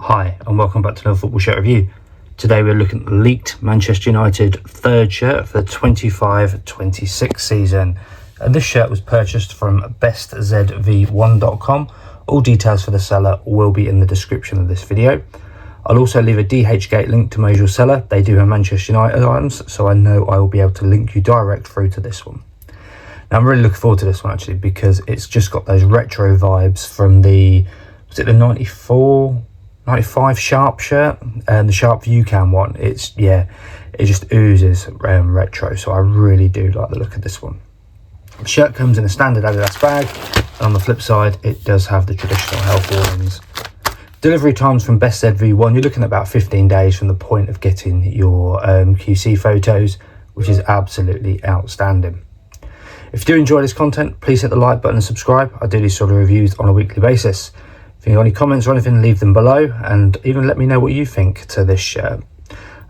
Hi and welcome back to another football shirt review. Today we're looking at the leaked Manchester United third shirt for the 25-26 season. And this shirt was purchased from BestZV1.com. All details for the seller will be in the description of this video. I'll also leave a dhgate link to my usual seller. They do have Manchester United items, so I know I will be able to link you direct through to this one. Now I'm really looking forward to this one actually, because it's just got those retro vibes from the, was it the 95 Sharp shirt and the Sharp ViewCam one. It just oozes retro, so I really do like the look of this one. The shirt comes in a standard Adidas bag, and on the flip side it does have the traditional health warnings. Delivery times from BestZV1, you're looking at about 15 days from the point of getting your QC photos, which is absolutely outstanding. If you do enjoy this content, please hit the like button and subscribe. I do these sort of reviews on a weekly basis. If you have any comments or anything, leave them below, and even let me know what you think to this shirt.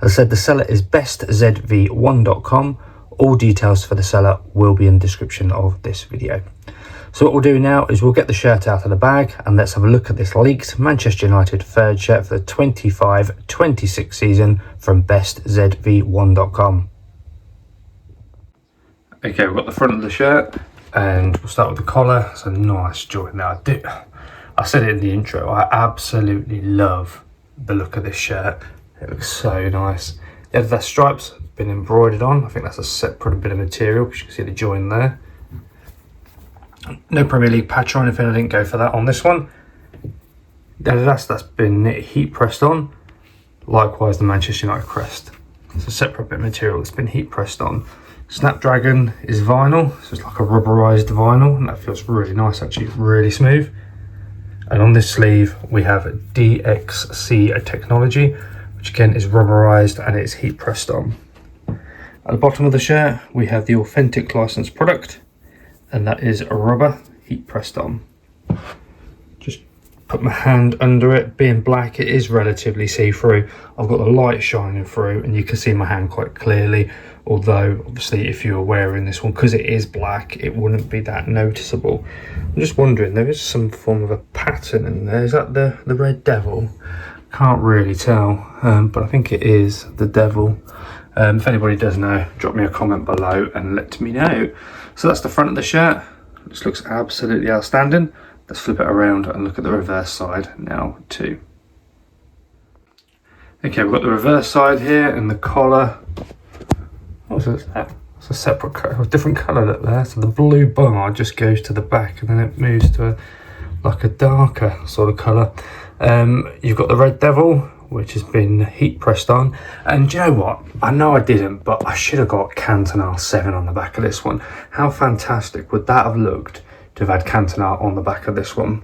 As I said, the seller is bestzv1.com. All details for the seller will be in the description of this video. So what we'll do now is we'll get the shirt out of the bag and let's have a look at this leaked Manchester United third shirt for the 25-26 season from bestzv1.com. Okay, we've got the front of the shirt and we'll start with the collar. It's a nice joint now. I said it in the intro, I absolutely love the look of this shirt. It looks so nice. The Adidas stripes have been embroidered on. I think that's a separate bit of material, because you can see the join there. No Premier League patch or anything, I didn't go for that on this one. The Adidas, that's been heat pressed on. Likewise the Manchester United crest. It's a separate bit of material that's been heat pressed on. Snapdragon is vinyl, so it's like a rubberized vinyl, and that feels really nice actually, it's really smooth. And on this sleeve we have dhgate technology, which again is rubberized and it's heat pressed on. At the bottom of the shirt we have the authentic licensed product, and that is a rubber heat pressed on. Just put my hand under it. Being black, it is relatively see-through. I've got the light shining through and you can see my hand quite clearly, although obviously if you were wearing this one, because it is black, it wouldn't be that noticeable. I'm just wondering, there is some form of a pattern in there. Is that the red devil? Can't really tell, but I think it is the devil. If anybody does know, drop me a comment below and let me know. So that's the front of the shirt. This looks absolutely outstanding. Let's flip it around and look at the reverse side now too. Okay, we've got the reverse side here and the collar. What's that? It's a separate color, a different colour look there. So the blue bar just goes to the back and then it moves to like a darker sort of colour. You've got the red devil, which has been heat pressed on. And do you know what? I know I didn't, but I should have got Cantona 7 on the back of this one. How fantastic would that have looked to have had Cantona on the back of this one?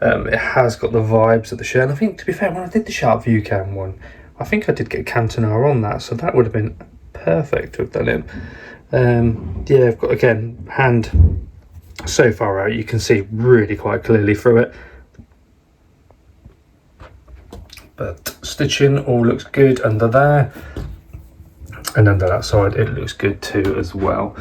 It has got the vibes of the shirt. And I think, to be fair, when I did the Sharp ViewCam one, I think I did get Cantona on that, so that would have been perfect to have done it. Yeah, I've got, again, hand so far out, you can see really quite clearly through it. But stitching all looks good under there, and under that side it looks good too as well.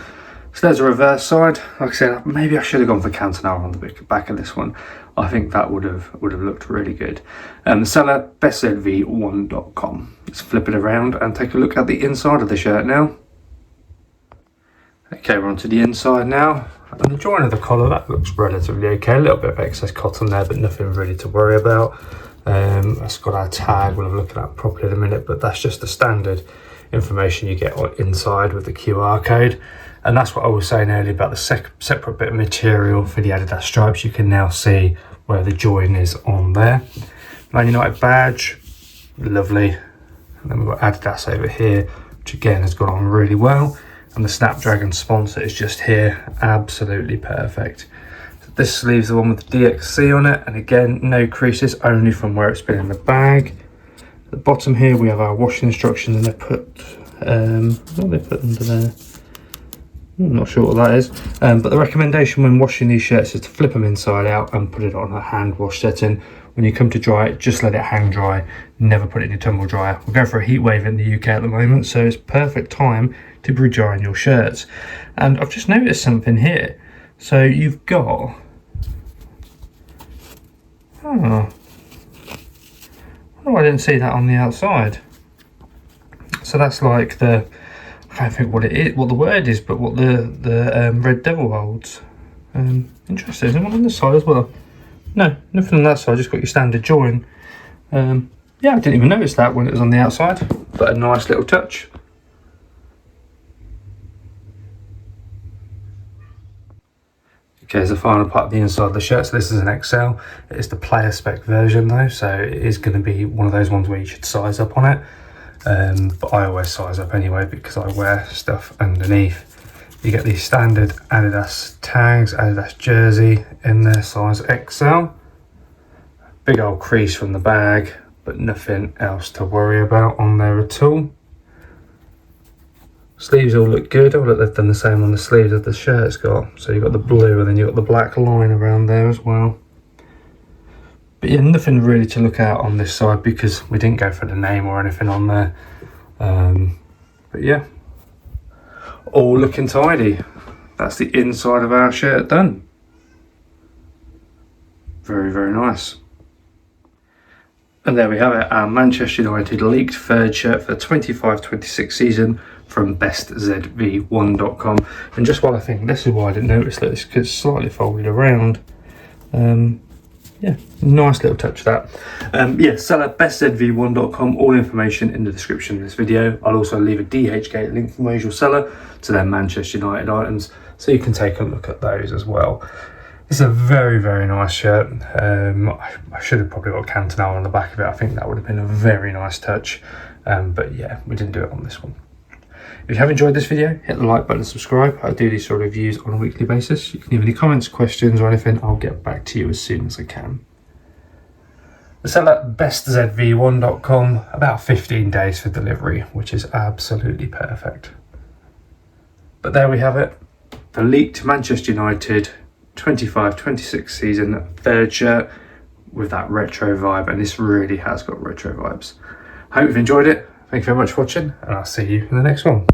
So there's a reverse side. Like I said, maybe I should have gone for Cantona on the back of this one. I think that would have looked really good. The seller, bestzv1.com. Let's flip it around and take a look at the inside of the shirt now. Okay, we're onto the inside now. And the join of the collar, that looks relatively okay. A little bit of excess cotton there, but nothing really to worry about. That's got our tag, we'll have a look at that properly in a minute, but that's just the standard information you get inside with the QR code. And that's what I was saying earlier about the separate bit of material for the Adidas stripes. You can now see where the join is on there. Man United badge, lovely. And then we've got Adidas over here, which again has gone on really well. And the Snapdragon sponsor is just here, absolutely perfect. So this sleeve's the one with the DXC on it, and again, no creases, only from where it's been in the bag. At the bottom here we have our washing instructions, and they put, what they put under there? I'm not sure what that is, but the recommendation when washing these shirts is to flip them inside out and put it on a hand wash setting. When you come to dry it, just let it hang dry, never put it in your tumble dryer. We're going for a heat wave in the UK at the moment, so it's perfect time to be drying your shirts. And I've just noticed something here. So you've got, Oh, I didn't see that on the outside. So that's like the, I can't think what it is, what the word is, but what the Red Devil holds. Interesting. Is there one on this side as well? No, nothing on that side. Just got your standard join. Yeah, I didn't even notice that when it was on the outside, but a nice little touch. Okay, there's the final part of the inside of the shirt. So this is an XL. It is the player spec version though, so it is going to be one of those ones where you should size up on it. But I always size up anyway because I wear stuff underneath. You get these standard Adidas tags, Adidas jersey in there, size XL. Big old crease from the bag, but nothing else to worry about on there at all. Sleeves all look good. Oh look, they've done the same on the sleeves of the shirt it's got. So you've got the blue and then you've got the black line around there as well. But yeah, nothing really to look out on this side because we didn't go for the name or anything on there. But yeah, all looking tidy. That's the inside of our shirt done. Very, very nice. And there we have it, our Manchester United leaked third shirt for the 25-26 season from BestZV1.com. And just while I think, this is why I didn't notice that, it's because it's slightly folded around. Yeah, nice little touch that. Yeah, seller BestZV1.com, all information in the description of this video. I'll also leave a dhgate link from my usual seller to their Manchester United items, so you can take a look at those as well. It's a very, very nice shirt. I should have probably got Cantona on the back of it. I think that would have been a very nice touch. But yeah, we didn't do it on this one. If you have enjoyed this video, hit the like button and subscribe. I do these sort of reviews on a weekly basis. You can leave any comments, questions or anything. I'll get back to you as soon as I can. The seller BestZV1.com, about 15 days for delivery, which is absolutely perfect. But there we have it. The leaked Manchester United 25-26 season third shirt with that retro vibe, and this really has got retro vibes. Hope you've enjoyed it. Thank you very much for watching, and I'll see you in the next one.